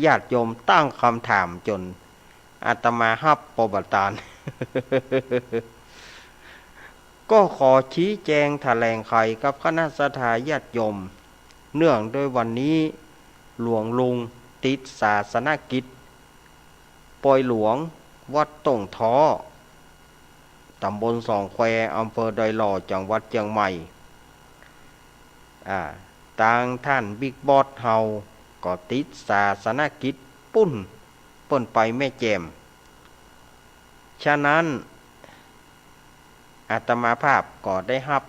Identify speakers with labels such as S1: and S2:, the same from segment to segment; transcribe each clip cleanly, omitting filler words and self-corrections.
S1: ญาติโยมตั้งคำถามจนอาตมาฮับปบตาน ก็ขอชี้แจงแถลงไขกับคณะสัตยาติโยมเนื่องโดยวันนี้หลวงลุงติดศาสนกิจปอยหลวงวัดต่งท้อตำบลสองแควอำเภอดอยหล่อจังหวัดเชียงใหม่ทางท่านบิ๊กบอสเฮาก็ติดศาสนกิจปุ้นเปิ้นไปแม่แจ่มฉะนั้นอาตมาภาพก็ได้รับ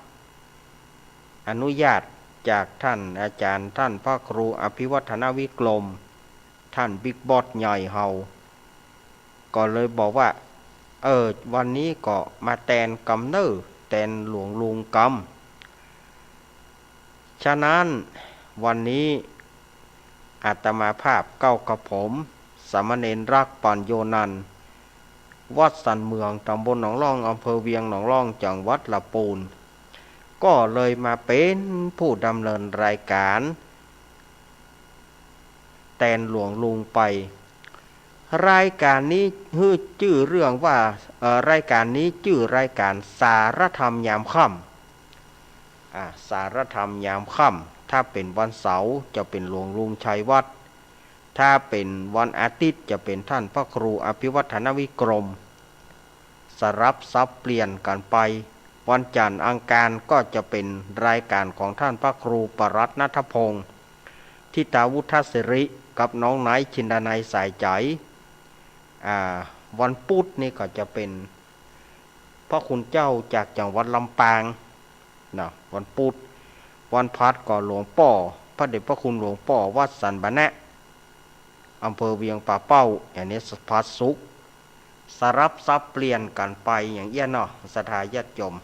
S1: อนุญาตจากท่านอาจารย์ท่านพระครูอภิวัฒนวิกรมท่านบิ๊กบอสใหญ่เฮาก็เลยบอกว่าวันนี้ก็มาแตนกำเนิดแตนหลวงลุงกำฉะนั้นวันนี้อาตมาภาพเก้ากับผมสามเณรรักปัญโยนันท์วัดสันเมืองตำบลหนองล่องอำเภอเวียงหนองล่องจังหวัดลำพูนก็เลยมาเป็นผู้ดำเนินรายการแตนหลวงลุงไปรายการนี้ชื่อเรื่องว่ารายการนี้ชื่อรายการสารธรรมยามค่ำสารธรรมยามค่ำถ้าเป็นวันเสาร์จะเป็นหลวงลุงชัยวัฒน์ถ้าเป็นวันอาทิตย์จะเป็นท่านพระครูอภิวัฒนวิกรมสลับซับเปลี่ยนกันไปวันจันทร์อังคารก็จะเป็นรายการของท่านพระครูปรัตน์ณัฐพงศ์ทิตาวุฒศิริกับน้องไนท์ชินดานัยสายใจวันพุธนี่ก็จะเป็นพระคุณเจ้าจากจังหวัดลำปางนะวันพุธวันพัดก็หลวงป่อพระเดชพระคุณหลวงป่อวัดสันบะแนะอำเภอเวียงป่าเป้าอย่างนี้พัดสุขสลับซับเปลี่ยนกันไปอย่างเอี้ยเนาะศรัทธาญาติโยม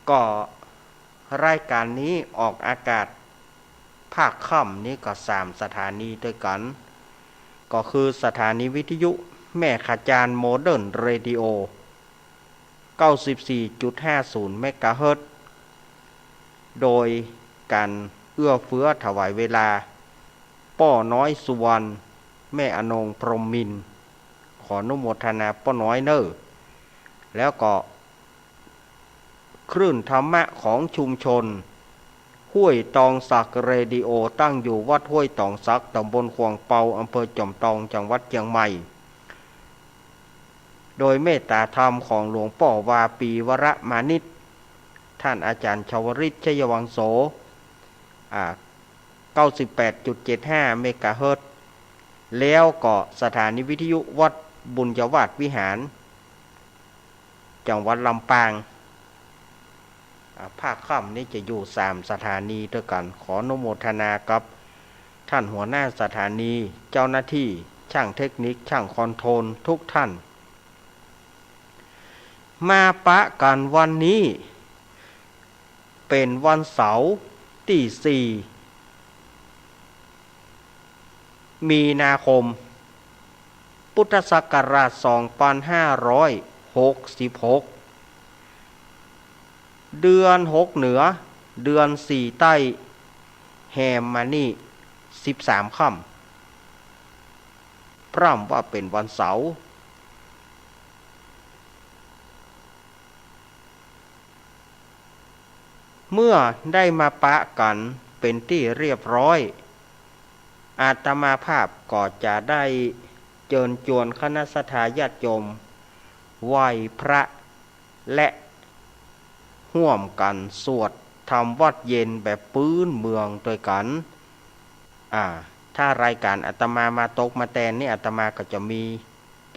S1: ก็รายการนี้ออกอากาศภาคค่ำนี้ก็3สถานีด้วยกันก็คือสถานีวิทยุแม่ขจารโมเดิร์นเรดิโอ 94.50 เมกะเฮิรตซ์โดยการเอื้อเฟื้อถวายเวลาป้อน้อยสุวรรณแม่อนงพรหมมินทร์ขออนุโมทนาป้อน้อยเนอแล้วก็คลื่นธรรมะของชุมชนห้วยตองสักเรดิโอตั้งอยู่วัดห้วยตองสักตำบลขวางเปาอำเภอจอมทองจังหวัดเชียงใหม่โดยเมตตาธรรมของหลวงป่อวาปีวรมานิตท่านอาจารย์ชวริตชยวังโส98.75 เมกะเฮิรตซ์แล้วก็สถานีวิทยุวัดบุญยวาสวิหารจังหวัดลำปางภาคค่ำนี้จะอยู่3สถานีด้วยกันขออนุโมทนากับท่านหัวหน้าสถานีเจ้าหน้าที่ช่างเทคนิคช่างคอนโทรลทุกท่านมาปะกันวันนี้เป็นวันเสาร์ที่4มีนาคมพุทธศักราช2566เดือน6เหนือเดือน4ใต้แฮมมานี่13ค่ำพร่ำว่าเป็นวันเสาร์เมื่อได้มาปะกันเป็นที่เรียบร้อยอาตมาภาพก็จะได้เชิญชวนคณะสัตยาติโยมไหว้พระและร่วมกันสวดทำวัดเย็นแบบพื้นเมืองด้วยกันถ้ารายการอาตมาตกมาแตนนี่อาตมาก็จะมี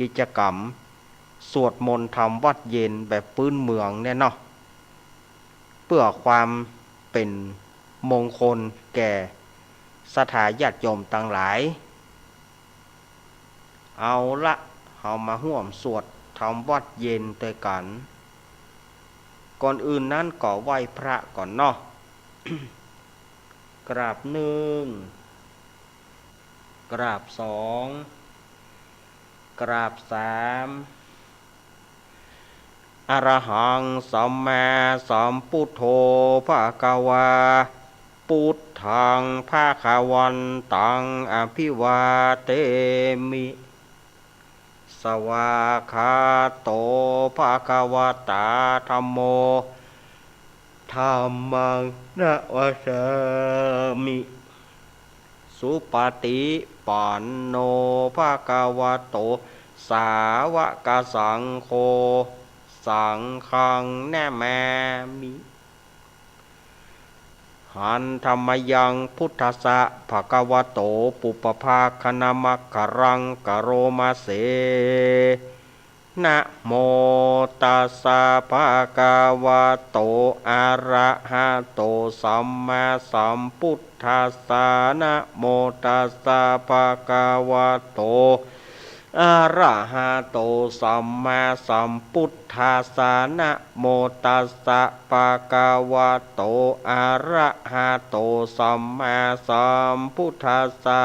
S1: กิจกรรมสวดมนต์ทำวัดเย็นแบบพื้นเมืองเนี่ยเนาะเพื่อความเป็นมงคลแก่สัทธาญาติโยมต่างหลายเอาละเอามาร่วมสวดทำวัดเย็นด้วยกันก่อนอื่นนั้นก็ไหว้พระก่อนเนาะ กราบ1กราบ2กราบ3อะระหังสัมมาสัมพุทโธภะคะวา พุทธังภาควันตังอภิวาเทมิสวากขาโตภะคะวะตาธัมโมธัมมังนะวะสามิสุปฏิปันโนภะคะวะโตสาวกสังโฆสังฆังนะมามิหันธรรมยังพุทธัสสะภะคะวะโตปุปภาคณมัคคารังกโรมาเสนะโมตัสสะภะคะวะโตอะระหะโตสัมมาสัมพุทธัสสะนะโมตัสสะภะคะวะโตอะระหะโตสัมมาสัมพุทธัสสะนะโมตัสสะภะคะวะโตอะระหะโตสัมมาสัมพุทธัสสะ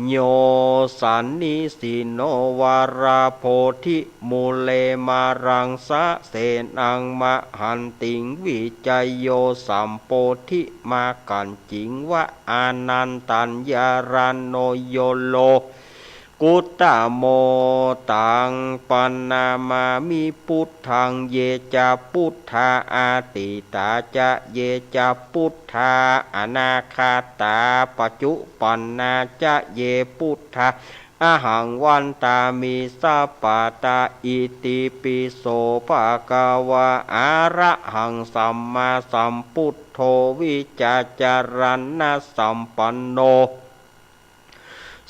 S1: โยสันนิสิโนวาราโพธิมูเลมารังสะเสนังมหันติงวิจัยโยสัมโพธิมากันจิงวะอานันตัญญารันโนโยโลกุตตโมตังปันนามามิพุทธังเยจะพุทธาอาติตาจะเยจะพุทธาอนาคาตาปัจจุปันนาจะเยพุทธาอาหังวันตามิสัพพะตาอิติปิโสภะคะวะอะระหังสัมมาสัมพุทโธวิจจารณะสัมปันโน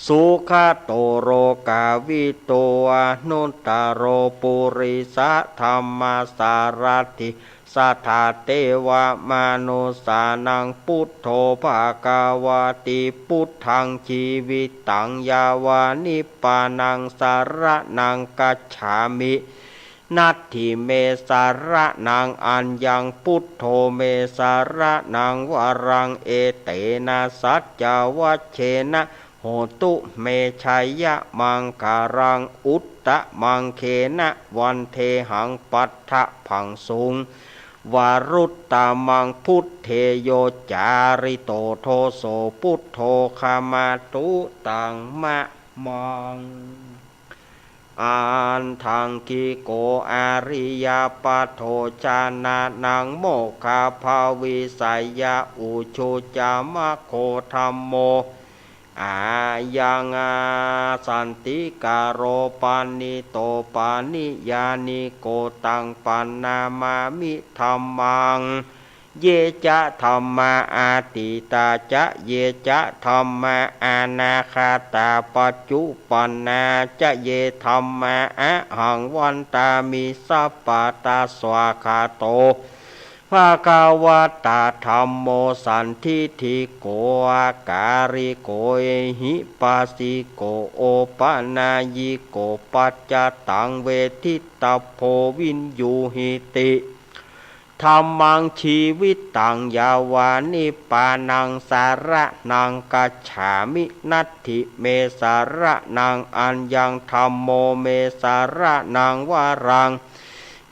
S1: สุขโตโรกาวิโตอนุตตโรปุริสธรรมสารถิสัทธาเทวมนุสานังพุทโธภควาติพุทธังชีวิตังยาวานิปานังสารนังกัจฉามินัตถิเมสารนังอัญญังพุทโธเมสารนังวรังเอเตนะสัจจวัชเชนะโหตุเมชัยยะมังการังอุตตะมังเคนะวันเทหังปัฏฐพังสุงวารุตตามังพุทเทโยจาริโตโทโสพุทโธคามาตุตังมะมังอันทังกิโกอาริยปัฏโธจานานังโมคคาภาวิสัยยะอุชุจามะโคธัมโมอายังอาสันติกาโรปานิโตปานิยานิโกตังปันนามามิธัมมังเยจะธัมมาอาติตาจะเยจะธัมมาอานาคาตาปัจจุปันนาจะเยธัมมาอะหังวันตามิสัพพะตาสวาคาโตภะคะวะตาธัมโมสันทิฏฐิโกอาการิโกเอหิปัสสิโกโอปนายิโกปัจจตังเวทิตาโพวินยูหิติธัมมังชีวิตตังยาวานิปานังสารนังกัจฉามินัตถิเมสารนังอัญญังธัมโมเมสารนังวารัง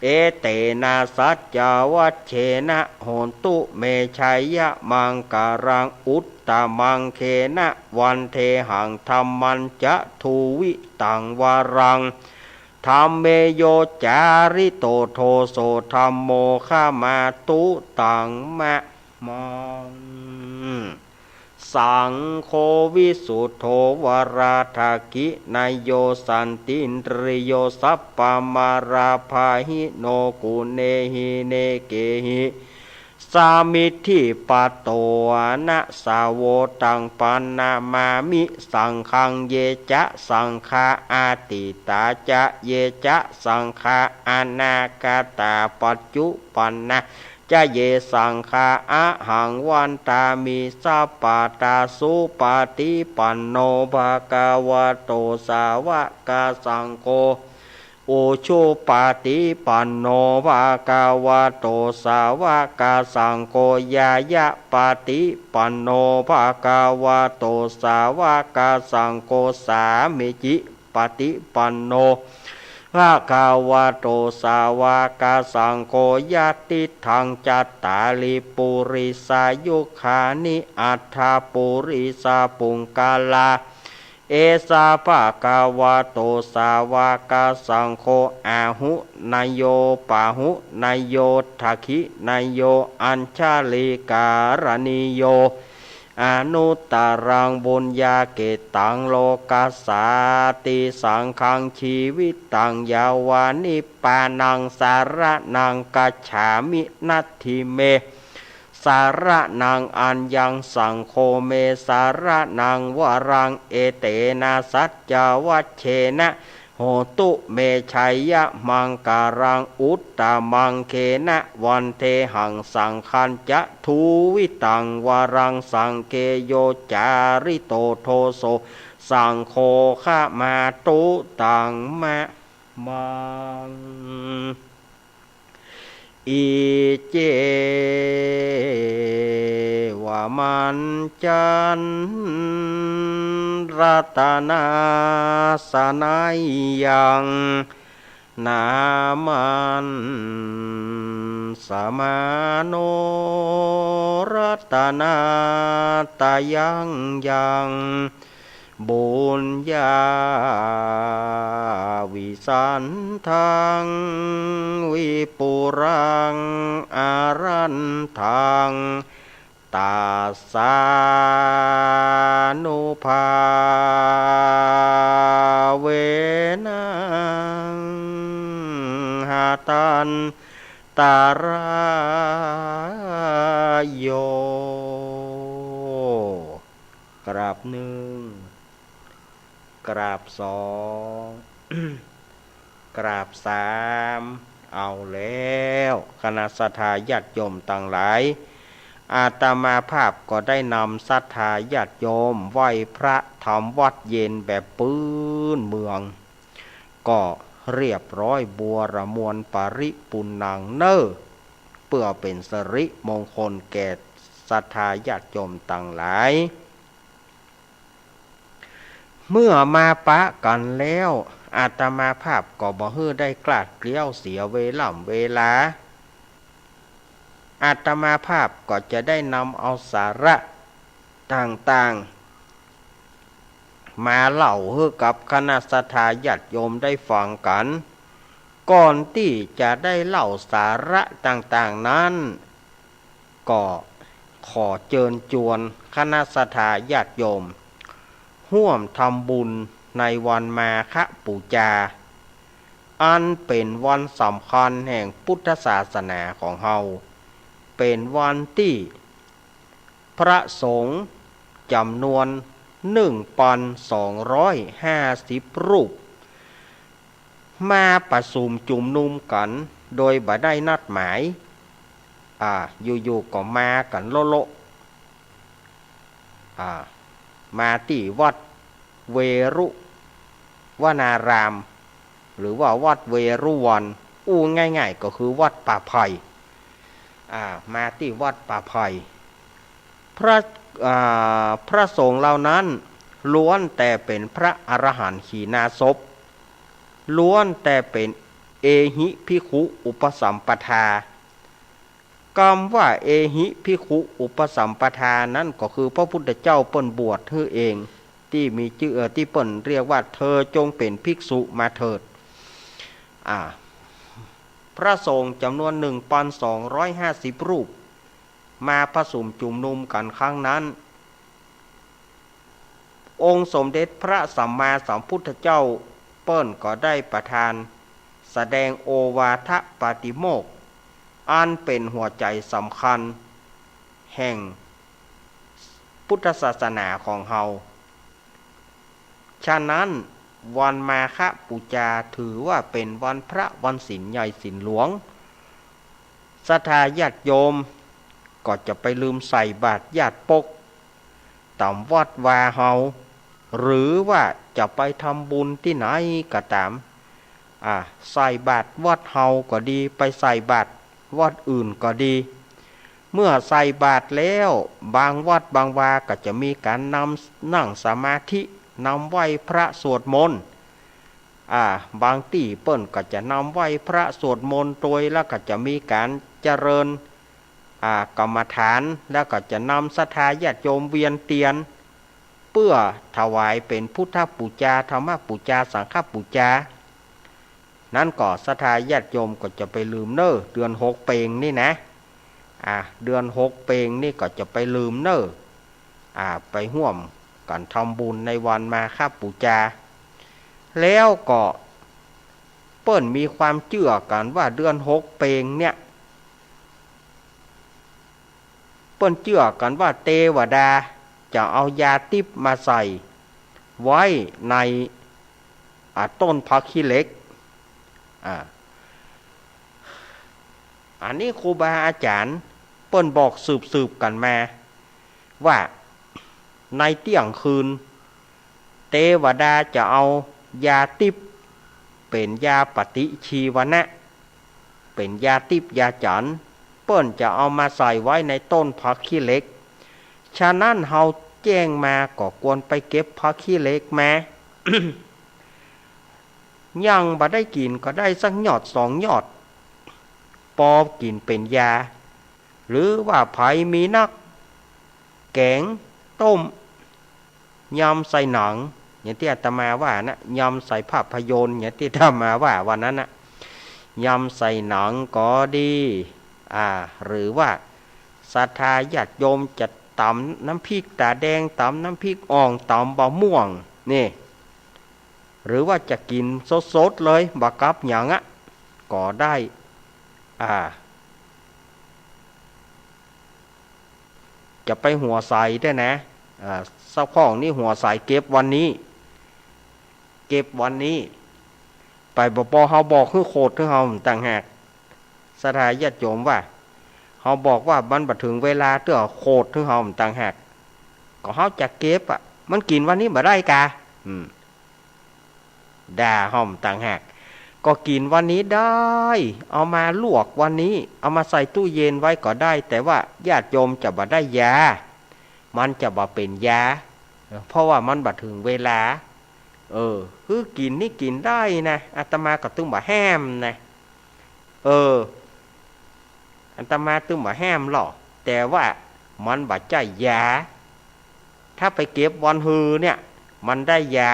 S1: เอเตนะสัจจวัชเชนะโหนตุเมชัยยะมังการังอุตตมังเคนะวันเทหังธัมมันจะทูวิตังวารังธัมเมโยจาริโตโทโสธัมโมขามาตุตังมะมังสังโฆวิสุทโธวราทากินายโยสันตินตริโยสัพพมาราภาหิโนกุเนหิเนเกหิสามิทิปัตโตนะสาวตังปันนามามิสังฆังเยจะสังฆาอาติตาจะเยจะสังฆาอนาคาตาปัจจุปันนะจะเยสังฆาอะหังวันตามิสัพพะตาสุปฏิปันโนภะคะวะโตสาวกสังโฆโอชุปฏิปันโนภะคะวะโตสาวกสังโฆยายะปฏิปันโนภะคะวะโตสาวกสังโฆสามิจิปฏิปันโนภ ภะคะวะโตสาวกสังโฆยะติทังจัตตาลิปุริสายุขานิอัฏฐปุริสาปุงกาลาเอสาภะคะวะโตสาวกสังโฆอาหุนายโยปาหุนายโยทักขินายโยอัญชาลิการณิโยอนุตตรังบุญญาเกตังโลกัสสาติสังขังชีวิตตังยาวานิปานังสารนังกัจฉามินัตถิเมสารนังอัญญังสังโฆเมสารนังวรังเอเตนะสัจจวัชเชนะโหตุเมชัยยะมังการังอุตตมังเคนะวันเทหังสังคัญจะทูวิตังวรังสังเกโยจาริโตโทโสสังโฆขมาตุตังมะมังอิเจวามันจันรัตนาสนัยยังนามันสมาโนรัตนาตายังยังบุญญาวิสันทังวิปุรังอารันทังตาสานุภาเวนังหาตันตารโยกราบหนึ่งกราบสอง กราบสามเอาแล้วคณะศรัทธาญาติโยมต่างหลายอาตมาภาพก็ได้นำศรัทธาญาติโยมไหว้พระทำวัดเย็นแบบปื้นเมืองก็เรียบร้อยบัวระมวลปริปุณังเนอเพื่อเป็นสิริมงคลแก่ศรัทธาญาติโยมต่างหลายเมื่อมาปะกันแล้วอาตมาภาพก็บ่ฮื้อได้กลาดเกลี้ยวเสียเวลาอาตมาภาพก็จะได้นำเอาสาระต่างๆมาเล่าให้กับคณะศรัทธาญาติโยมได้ฟังกันก่อนที่จะได้เล่าสาระต่างๆนั้นก็ขอเชิญชวนคณะศรัทธาญาติโยมร่วมทำบุญในวันมาฆบูชาอันเป็นวันสำคัญแห่งพุทธศาสนาของเฮาเป็นวันที่พระสงฆ์จำนวน 1,250 รูปมาประชุมจุมนุมกันโดยบ่ได้นัดหมายอยู่ๆก็มากันโลมาที่วัดเวรุวนารามหรือว่าวัดเวรุวันง่ายๆก็คือวัดป่าไผ่มาที่วัดป่าไผ่พระสงฆ์เหล่านั้นล้วนแต่เป็นพระอรหันต์ขีณาสพล้วนแต่เป็นเอหิภิกขุอุปสัมปทาคำว่าเอหิภิกขุอุปสัมปทานั้นก็คือพระพุทธเจ้าเปิ้นบวชให้เองที่มีชื่อที่เปิ้นเรียกว่าเธอจงเป็นภิกษุมาเถิดพระสงฆ์จำนวน 1,250 รูปมาประชุมจุมนุมกันครั้งนั้นองค์สมเด็จพระสัมมาสัมพุทธเจ้าเปิ้นก็ได้ประทานแสดงโอวาทปาติโมกข์อันเป็นหัวใจสำคัญแห่งพุทธศาสนาของเฮาฉะนั้นวันมาฆบูชาถือว่าเป็นวันพระวันศีลใหญ่ศีลหลวงศรัทธาญาติโยมก็จะไปลืมใส่บาตรญาติปกตามวัดวาเฮาหรือว่าจะไปทำบุญที่ไหนก็ตามใส่บาตรวัดเฮาก็ดีไปใส่บาตรวัดอื่นก็ดีเมื่อใส่บาตรแล้วบางวัดบางวาก็จะมีการนั่งสมาธินำไหว้พระสวดมนต์ บางที่เปิ้นก็จะนำไหว้พระสวดมนต์โดยแล้วก็จะมีการเจริญกรรมฐานแล้วก็จะนำศรัทธาญาติโยมเวียนเตียนเพื่อถวายเป็นพุทธบูชาธรรมบูชาสังฆบูชานั่นก็ศรัทธาญาติโยมก็จะไปลืมเน้อเดือน6เปงนี่นะเดือน6เปงนี่ก็จะไปลืมเน้อไปร่วมกันทำบุญในวันมาฆบูชาแล้วก็เปิ้นมีความเชื่อกันว่าเดือน6เปงเนี่ยเปิ้นเชื่อกันว่าเทวดาจะเอายาทิพย์มาใส่ไว้ในต้นผักขี้เหล็กอันนี้ครูบาอาจารย์เปิ้นบอกสืบกันมาว่าในเที่ยงคืนเทวดาจะเอายาทิพย์เป็นยาปฏิชีวนะเป็นยาทิพย์ยาจันทร์เปิ้นจะเอามาใส่ไว้ในต้นผักขี้เหล็กฉะนั้นเฮาแจ้งมาก็ควรไปเก็บผักขี้เหล็กมา ยังบ่ได้กินก็ได้สักยอด2ยอดปอกินเป็นยาหรือว่าไผมีนักแกงต้มยำใส่หนังอย่างที่อาตมาว่านะยำใส่ภาพยนตร์อย่างที่อาตมาว่าวันนั้นนะยำใส่หนังก็ดีหรือว่าศรัทธาญาติโยมจะตำน้ำพริกตาแดงตำน้ำพริกอ่องตำบะม่วงนี่หรือว่าจะกินสดๆเลยบะกับหยังก็ได้จะไปหัวใส่ได้นะสักข้องนี่หัวใส่เก็บวันนี้ไปบ่เฮาบอกคือโคตรคือเฮาต่างหากศรัทธาญาติโยมว่าเฮาบอกว่ามันบ่ถึงเวลาเตื้อโคตรคือเฮาต่างหากก็เฮาจะเก็บมันกินวันนี้บ่ได้กะด่าเฮาต่างหากก็กินวันนี้ได้เอามาลวกวันนี้เอามาใส่ตู้เย็นไว้ก็ได้แต่ว่าญาติโยมจะบ่ได้ยามันจะบ่เป็นยาเพราะว่ามันบ่ถึงเวลาคือกินนี่กินได้นะอาตมาก็ตึงบ่แห้มนะอาตมาตึงบ่แห้มหรอกแต่ว่ามันบ่ใช่ยาถ้าไปเก็บวันฮือเนี่ยมันได้ยา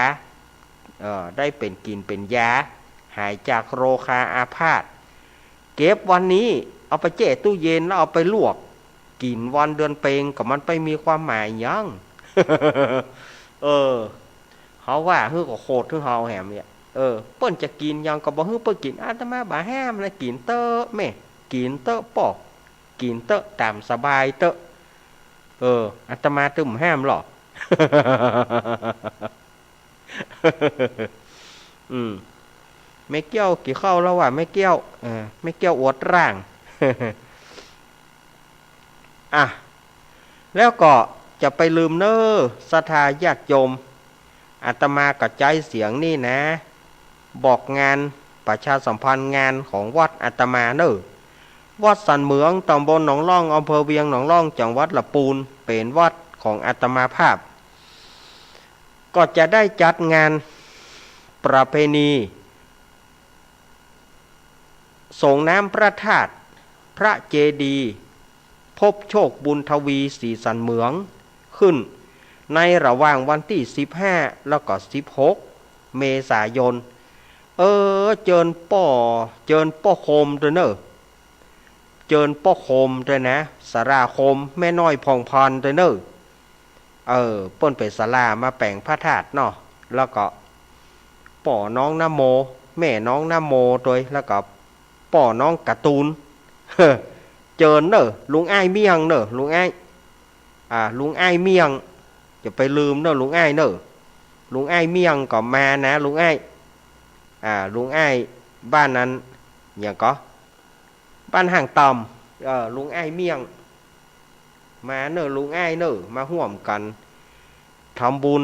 S1: ได้เป็นกินเป็นยาหายจากโรคาอาพาธเก็บวันนี้เอาไปแช่ตู้เย็นแล้วเอาไปลวกกินวันเดือนเปงก็มันไปมีความหมายยัง เขาว่าฮือก็โคตรฮือเฮาแหมเนี่ยเปิ้นจะกินยังก็บ่ฮือเปิ้นกินอาตมาบ่ห้ามนะกินเตอะแม่กินเตอะปอกกินเตอะตามสบายเตอะอาตมาตึมห้ามหรอกไม่เกี่ยวกี่เข้าแล้วว่าไม่เกี่ยวไม่เกี่ยวอวดร่างแล้วก็จะไปลืมเน้อศรัทธาญาติโยมอาตมากระจายเสียงนี่นะบอกงานประชาสัมพันธ์งานของวัดอาตมาเน้อวัดสันเหมืองตำบลหนองล่องอำเภอเวียงหนองล่องจังหวัดละปูนเป็นวัดของอาตมาภาพก็จะได้จัดงานประเพณีส่งน้ำพระธาตุพระเจดีย์พบโชคบุญทวีศรีสันเหมืองขึ้นในระหว่างวันที่15แล้วก็16เมษายนเจิญป้อโคมด้วยเนอะเจิญป้อโคมด้วยนะสาราโคมแม่น้อยพองพรด้วยเนอะเปิ้นไปศาลามาแปลงพระธาตุเนาะแล้วก็ป่อน้องนโมแม่น้องนโมด้วยแล้วก็ป่อน้องการ์ตูนเจิญเนอะลุงอ้ายเมียงเนอะลุงอ้ายลุงอ้ายเมียงอย่าไปลืมเนอะลุงอ้ายเนอะลุงอ้ายเมียงก็มานะลุงอ้ายลุงอ้ายบ้านนั้นอย่างก็บ้านห่างต่ำลุงอ้ายเมียงมาเนอะลุงอ้ายเนอะมาร่วมกันทำบุญ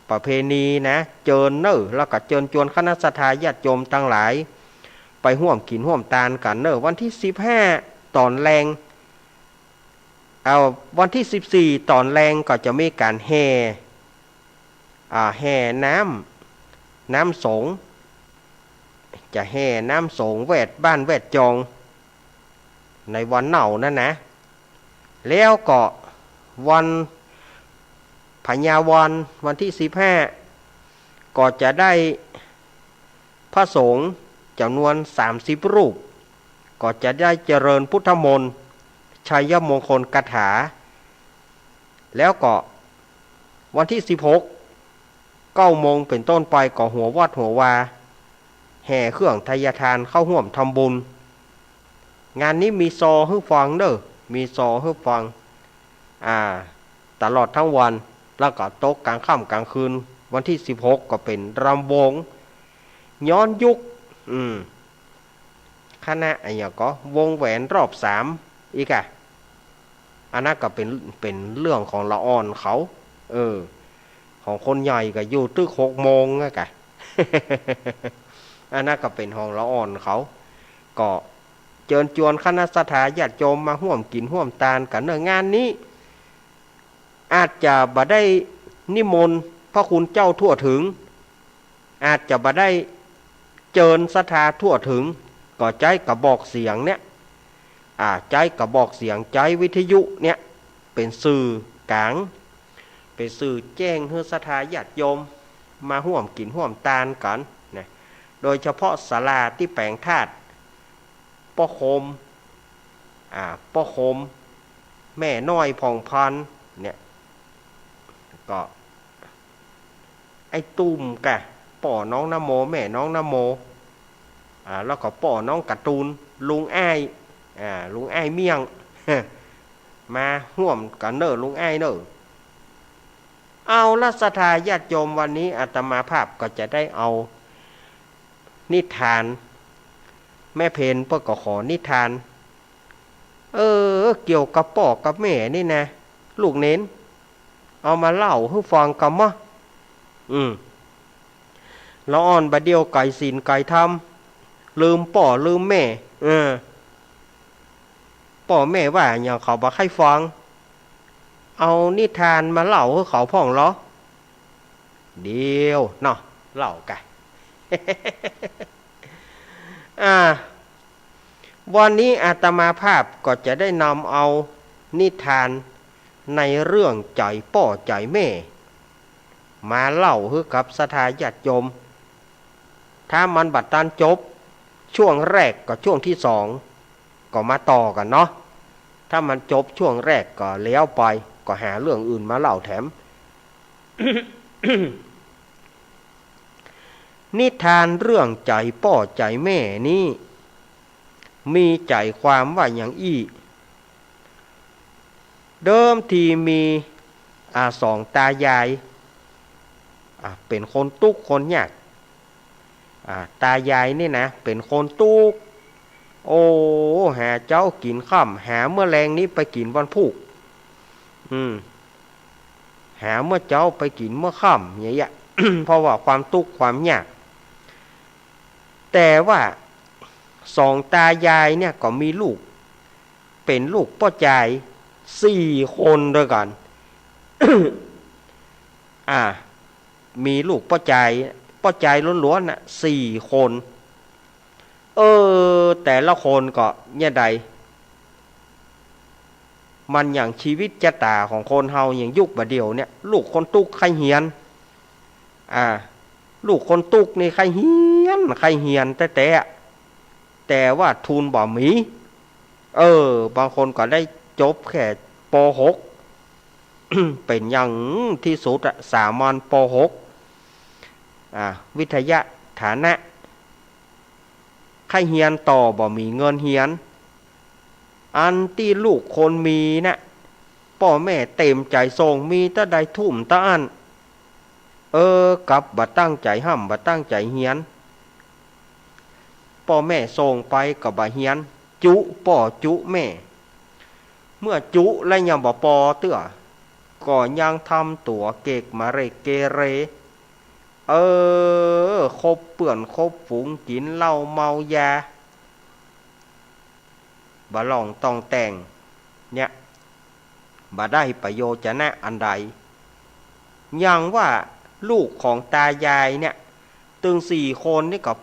S1: ประเพณีนะเจิญเนอะแล้วก็เจิญจวนคณะศรัทธาญาติโยมทั้งหลายไปร่วมกินร่วมทานกันเนอะวันที่15ตอนแรงวันที่14ตอนแรงก็จะมีการแห่น้ำสง จะแห่น้ำสงแวดบ้านแวดจองในวันเหน่านั่นนะแล้วก็วันพญาวันที่15ก็จะได้พระสงฆ์จำนวน30รูปก็จะได้เจริญพุทธมนต์ชัยมงคลคาถาแล้วก็วันที่16 9 โมงเป็นต้นไปก็หัววัดหัววาแห่เครื่องทายทานเข้าร่วมทำบุญงานนี้มีซอให้ฟังเด้อมีซอให้ฟังตลอดทั้งวันแล้วก็โต๊ะกลางค่ำกลางคืนวันที่16ก็เป็นรำวงย้อนยุคคณะก็วงแหวนรอบ3อีกอันนั้นก็เป็นเรื่องของละอ่อนเขาของคนใหญ่ก็อยู่ตึก6 โมงอันนั้นก็เป็นของละอ่อนเขาก็เชิญชวนคณะสัตยาญาติโยมมาร่วมกินร่วมทานกันในงานนี้อาจจะบ่ได้นิมนต์พระคุณเจ้าทั่วถึงอาจจะบ่ได้เจิญศรัทธาทั่วถึงก็ใจกระบอกเสียงเนี่ยใจกระบอกเสียงใจวิทยุเนี่ยเป็นสื่อกลางเป็นสื่อแจ้งให้ศรัทธาญาติโยมมาร่วมกินร่วมทานกันนะโดยเฉพาะศาลาที่แปลงธาตุป้อโคมป้อโคมแม่น้อยผ่องพันเนี่ยก็ไอ้ตุ้มป่อน้องนโมแม่น้องนโมแล้วก็ป่อน้องการ์ตูนลุงอ้ายลุงอ้ายเมี่ยง มาร่วมกันเนอลุงอ้ายเนอเอาละศรัทธาญาติโยมวันนี้อาตมาภาพก็จะได้เอานิทานแม่เพนเพื่อก็ขอนิทานเกี่ยวกับป่อกับแม่นี่นะลูกเน้นเอามาเล่าให้ฟังกันมั้ยละอ่อนบะเดียวไก่ศีลไก่ธรรมลืมป่อลืมแม่ป่อแม่ว่าอย่างเขาบ่ให้ฟังเอานิทานมาเล่าให้เขาพ่องเหรอเดียวเนาะเล่ากัน วันนี้อาตมาภาพก็จะได้นำเอานิทานในเรื่องใจป่อใจแม่มาเล่าให้กับศรัทธาญาติโยมถ้ามันบัดตันจบช่วงแรกกับช่วงที่2ก็มาต่อกันเนาะถ้ามันจบช่วงแรกก็แล้วไปก็หาเรื่องอื่นมาเล่าแถม นิทานเรื่องใจป่อใจแม่นี้มีใจความว่าอย่างเดิมทีมี2 ตายายเป็นคนตุกคนยากตายายนี่นะเป็นคนตุกหาเจ้ากินค่ำหาเมื่อแรงนี้ไปกินวันพุธหาเมื่อเจ้าไปกินเมื่อค่ำอย่างเงี้ย เพราะว่าความตุกความยากแต่ว่า2 ตายายเนี่ยก็มีลูกเป็นลูกพ่อใจ4 คนด้วยกัน มีลูกพ่อใจล้วนๆน่ะ4 คนแต่ละคนก็เนี่ยใดมันอย่างชีวิตชะตาของคนเฮาอย่างยุคบัดเดียวเนี่ยลูกคนตุกใครเหียนลูกคนตุกนี่ใครเหียนแต่ว่าทุนบ่มีบางคนก็ได้จบแค่ป.6 เป็นอย่างที่สุดสามัญป.6 วิทยาฐานะใครเฮียนต่อบ่มีเงินเฮียนอันที่ลูกคนมีนะพ่อแม่เต็มใจส่งมีแต่ใดทุ่มตะอันกับบ่ตั้งใจห้ำบ่ตั้งใจเฮียนพ่อแม่ส่งไปกับบ่เฮียนจุพ่อจุแม่เมื่อจุและยังบ่ปอเตื้อก็ยังทำตัวเกกมาเรเกเรคบเปื่อนคบฝูงกินเหล้าเมายาบ่ลองต้องแต่งเนี่ยบ่ได้ประโยชน์นะอันใดอย่างว่าลูกของตายายเนี่ยตึง4 คนนี่ก็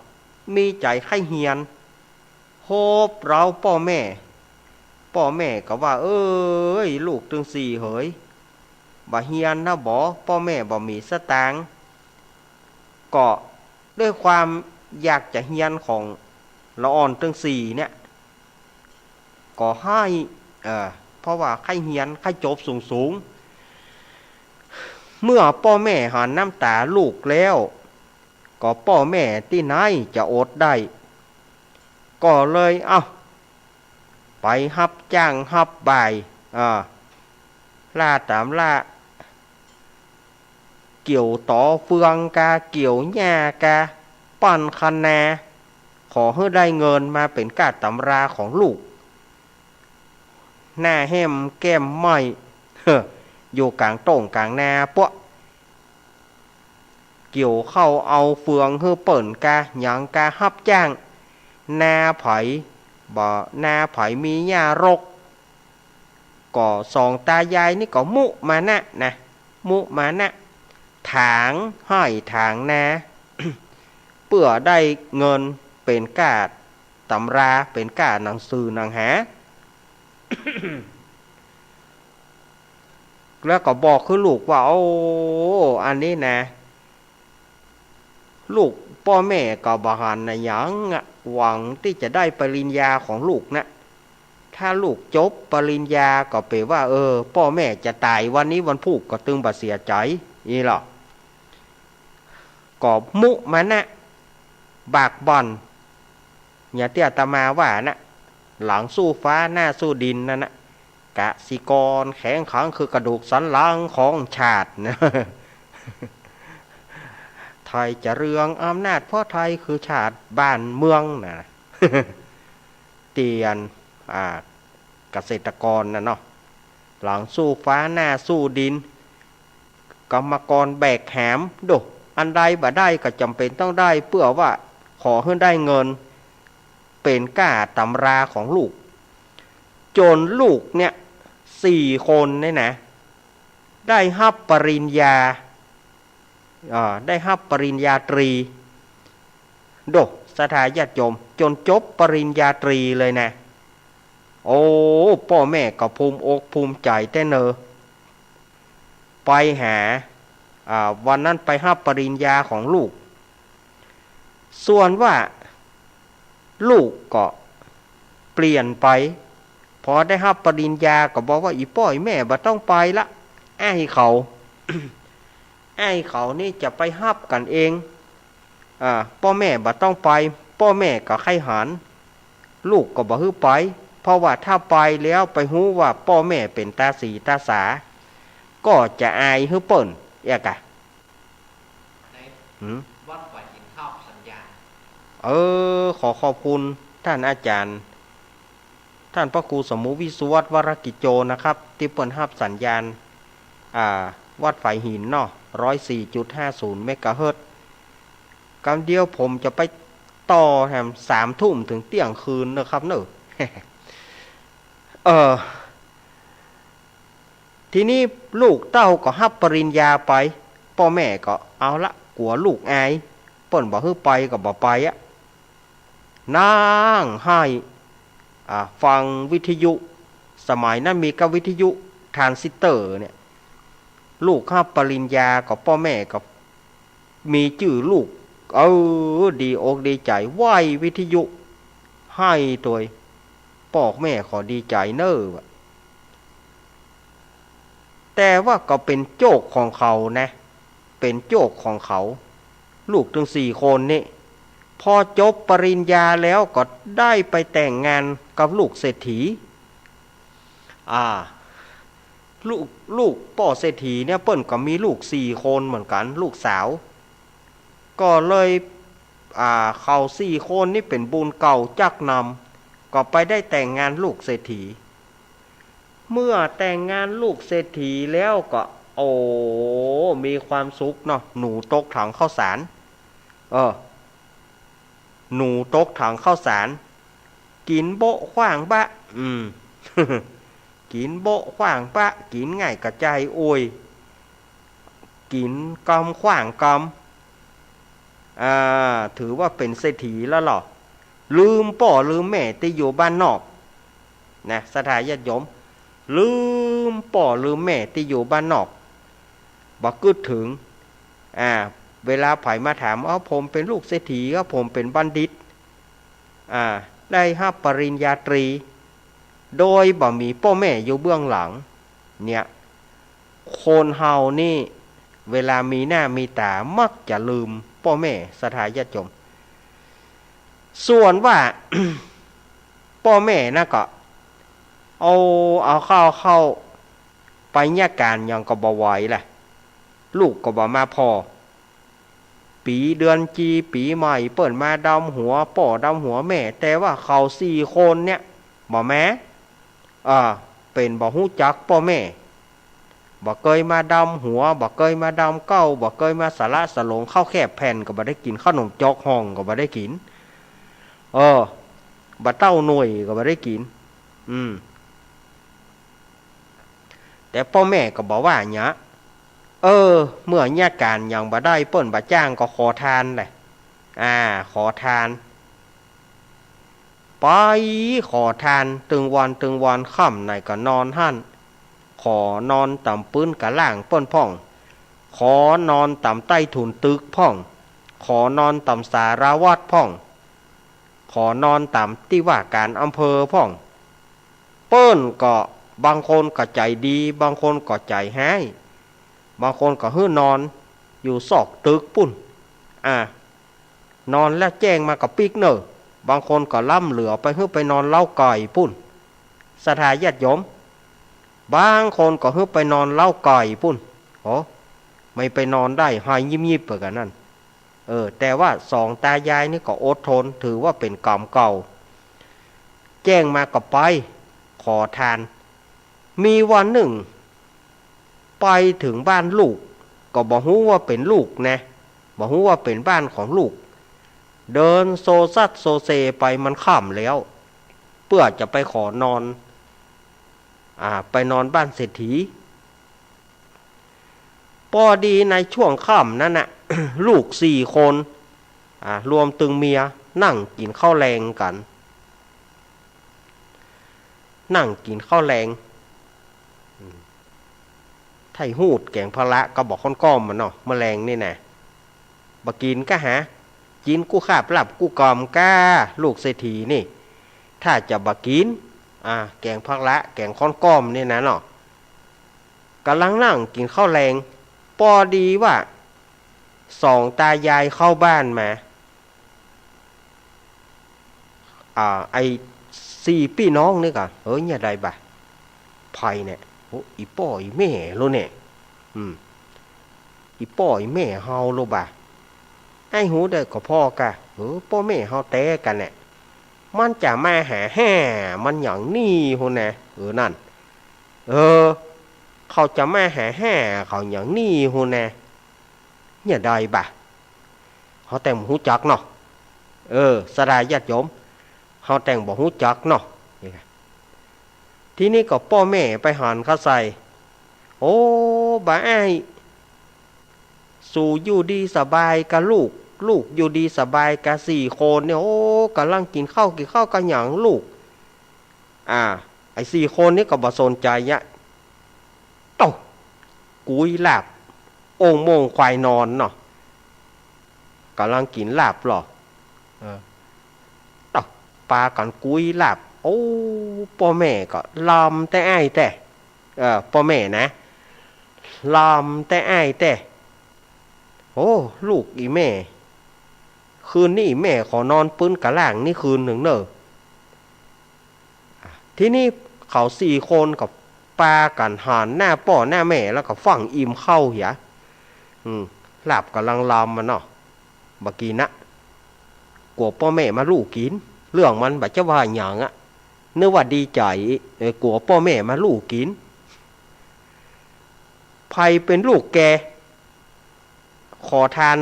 S1: มีใจใคร่เฮียนโฮบเราพ่อแม่ก็ว่าเอ้ยลูกตึงสี่เหยบ่เฮียนนะบ่พ่อแม่บ่มีสตางค์ก็ด้วยความอยากจะเฮียนของละอ่อนตึงสี่เนี่ยก็ให้เพราะว่าใครเฮียนใครจบสูงเมื่อพ่อแม่หันน้ำตาลูกแล้วก็พ่อแม่ที่ไหนจะอดได้ก็เลยไปฮับจ้างฮับบ่ายล่าตามล่าเกี่ยวต่อเฟืองกาเกี่ยวหญ้ากาปั้นคันนาขอให้ได้เงินมาเป็นกาตำราของลูกหน้าแห้มแก้มไหมอยู่กลางโต่งกลางนาปะเกี่ยวเข้าเอาเฟืองเฮือเปิ่นกาหยังกาฮับจ้างนาไผบ่นาไผมีหญ้ารกก็สองตายายนี่ก็มุมานะมุมานะถางห้อยถางนา เพื่อได้เงินเป็นกาตำราเป็นกาหนังสือหนังหา แล้วก็บอกคือลูกว่าโอ้อันนี้นะลูกพ่อแม่ก็บ่หันนะหยังหวังที่จะได้ปริญญาของลูกนะถ้าลูกจบปริญญาก็แปลว่าพ่อแม่จะตายวันนี้วันพุธก็ตึงบ่เสียใจนี่หรอก็มุมานะบากบอนอย่าเตี้ยตามาว่านะหลังสู้ฟ้าหน้าสู้ดินนั่นนะกสิกรแข็งขังคือกระดูกสันหลังของชาตินะ ไทยจะเรืองอำนาจเพราะไทยคือชาติบ้านเมืองนะ เตียนเกษตรกรนะเนาะหลังสู้ฟ้าหน้าสู้ดินกรรมกรแบกแหมดูอันใดบ่ได้ก็จำเป็นต้องได้เพื่อว่าขอให้ได้เงินเป็นก้าตำราของลูกจนลูกเนี่ย4 คนเนี่ยนะได้รับปริญญาได้รับปริญญาตรีโดสถาญาติโยมจนจบปริญญาตรีเลยนะโอ้พ่อแม่ก็ภูมิอกภูมิใจแต่เนอไปหาวันนั้นไปรับปริญญาของลูกส่วนว่าลูกก็เปลี่ยนไปพอได้รับปริญญาก็บอกว่าอีพ่ออีแม่บ่ต้องไปละไอ้เขา ไอ้เขานี่จะไปรับกันเองพ่อแม่บ่ต้องไปพ่อแม่ก็ไข้หันลูกก็บ่ฮื้อไปเพราะว่าถ้าไปแล้วไปฮู้ว่าพ่อแม่เป็นตาสีตาสาก็จะอายฮื้อเปิ้นกะ
S2: วัดฝ่ายหินข้าวสัญญา
S1: ขอขอบคุณท่านอาจารย์ท่านพระครูสมุวิสุวัตวรกิจโจนะครับที่เปิ้นรับสัญญาณวัดฝ่ายหินเนาะ 104.50 เมกะเฮิรตซ์กำเดียวผมจะไปต่อแถม3 ทุ่มถึงเที่ยงคืนนะครับเนอะ ทีนี้ลูกเต้าก็รับปริญญาไปพ่อแม่ก็เอาละกลัวลูกอายเปิ้นบ่ฮื้อไปก็บ่ไปนั่งให้ฟังวิทยุสมัยนั้นมีกับวิทยุทรานซิสเตอร์เนี่ยลูกรับปริญญาก็พ่อแม่ก็มีชื่อลูกดีอกดีใจไหววิทยุให้ตัวพ่อแม่ขอดีใจเนอะแต่ว่าก็เป็นโจกของเขานะเป็นโจกของเขาลูกถึง4 คนนี่พอจบปริญญาแล้วก็ได้ไปแต่งงานกับลูกเศรษฐีลูกพ่อเศรษฐีเนี่ยเปิ้นก็มีลูก4 คนเหมือนกันลูกสาวก็เลยเขา4 คนนี่เป็นบุญเก่าจักนำก็ไปได้แต่งงานลูกเศรษฐีเมื่อแต่งงานลูกเศรษฐีแล้วก็มีความสุขเนาะหนูตกถังข้าวสารหนูตกถังข้าวสารกินโบะขว้างบะกินโบะขว้างบะกินง่ายกระจายโอยกินกำขว้างก ถือว่าเป็นเศรษฐีแล้วหรอลืมป่อลืมแม่ที่อยู่บ้านนอกนะสถาญาติโยมลืมป่อลืมแม่ที่อยู่บ้านนอกบอกกึดถึงเวลาไผมาถามผมเป็นลูกเศรษฐีผมเป็นบัณฑิตได้รับปริญญาตรีโดยบ่มีพ่อแม่อยู่เบื้องหลังเนี่ยคนเฮานี่เวลามีหน้ามีตามักจะลืมพ่อแม่สถาญาติโยมส่วนว่า พ่อแม่นะก็เอาเข้าไปญาการยังก็บ่ไหวแหละลูกก็บ่มาพอปีเดือนจีปีใหม่เปิดมาดำหัวป่อดำหัวแม่แต่ว่าเขา4 คนเนี่ยบ่แม้เป็นบ่ฮู้จักพ่อแม่บ่เคยมาดำหัวบ่เคยมาดำเก้าบ่เคยมาสาระสลงข้าวแคบแผ่นก็บ่ได้กินขนมจอกห้องก็บ่ได้กินบ่เต้าหน่วยก็บ่ได้กินแต่พ่อแม่ก็บอกว่าเนี้ยเมื่อญาติการยังบ่ได้เปิ้นบ่จ้างก็ขอทานแหละขอทานไปขอทานตึงวันค่ำไหนก็นอนหั่นขอนอนต่ำปื้นกะล่างเปิ้นพ่องขอนอนต่ำใต้ถุนตึกพ่องขอนอนต่ำสารวัตรพ่องขอนอนต่ำที่ว่าการอำเภอพ่องเปิ้นก็บางคนก็ใจดีบางคนก็ใจแห้บางคนก็ฮื้อนอนอยู่ซอกตึกปุ่นนอนแล้วแจ้งมากับปิกเนอบางคนก็ล่ำเหลือไปฮื้อไปนอนเล่าไก่ปุ่นสถาญาติโยมบางคนก็ฮื้อไปนอนเล่าไก่ปุ่นไม่ไปนอนได้หายยิบๆเปิดกันนั่นแต่ว่า2 ตายายนี่ก็อดทนถือว่าเป็นกรรมเก่าแจ้งมากับไปขอทานมีวันหนึ่งไปถึงบ้านลูกก็บ่ฮู้ว่าเป็นลูกนะบ่ฮู้ว่าเป็นบ้านของลูกเดินโซซัดโซเซไปมันค่ำแล้วเพื่อจะไปขอนอนไปนอนบ้านเศรษฐีพอดีในช่วงค่ำนั้นน่ะ ลูก4 คนรวมตึงเมียนั่งกินข้าวแรงกันนั่งกินข้าวแรงไทหูดแกงพะละก็บอกก้อมมันเนาะแมลงนี่นะบ่กินก็กินกู้ขาบหลับกู้กอมก้าลูกเศรษฐีนี่ถ้าจะบ่กินแกงพะละแกงก้อมนี่นะเนาะกำลังนั่งกินข้าวแรงพอดีว่า2 ตายายเข้าบ้านมาไอ้4 พี่น้องนี่ก็เนี่ยได้บ่ะไผเนี่ยอีป่ออีแม่โลเนี่ยอีป่ออีแม่เฮาโลบ่ะไอ้หูได้ก็พ่อกะพ่อแม่เฮาแต่กันเนี่ยมันจะมาหาแห่มันอย่างนี้โหนะนั่นเขาจะมาหาแห่เขาอย่างนี้โหนะเนี่ยได้บ่ะเฮาแต่งหูจักเนาะสดาญาติโยมเฮาแต่งบ่หูจักเนาะทีนี้ก็พ่อแม่ไปหันเขาใส่บ่อ้ายสู่อยู่ดีสบายกับลูกอยู่ดีสบายกับ4 คนเนี่ยกำลังกินข้าวกันหยังลูกไอ้4 คนนี้ก็บ่สนใจเนี่ยกุยลาบโอ่งโมงควายนอนเนาะกำลังกินลาบหรอปลากันกุยลาบพ่อแม่ก็ลำแต่อ้ายแต่พ่อแม่นะลำแต่อ้ายแต่ลูกอีแม่คืนนี้แม่ขอนอนปื้นกะล่างนี่คืนหนึ่งเนอะทีนี้เขา4 คนกับปลากันหานหน้าพ่อหน้าแม่แล้วก็ฟังอิ่มเข้าเหียลาบกำลังลำมันเนาะบักกินนะกลัวพ่อแม่มาลูกกินเรื่องมันแบบจะว่าอย่างนึกว่าดีใจกลัวพ่อแม่มาลูกกินไผเป็นลูกแกขอทาน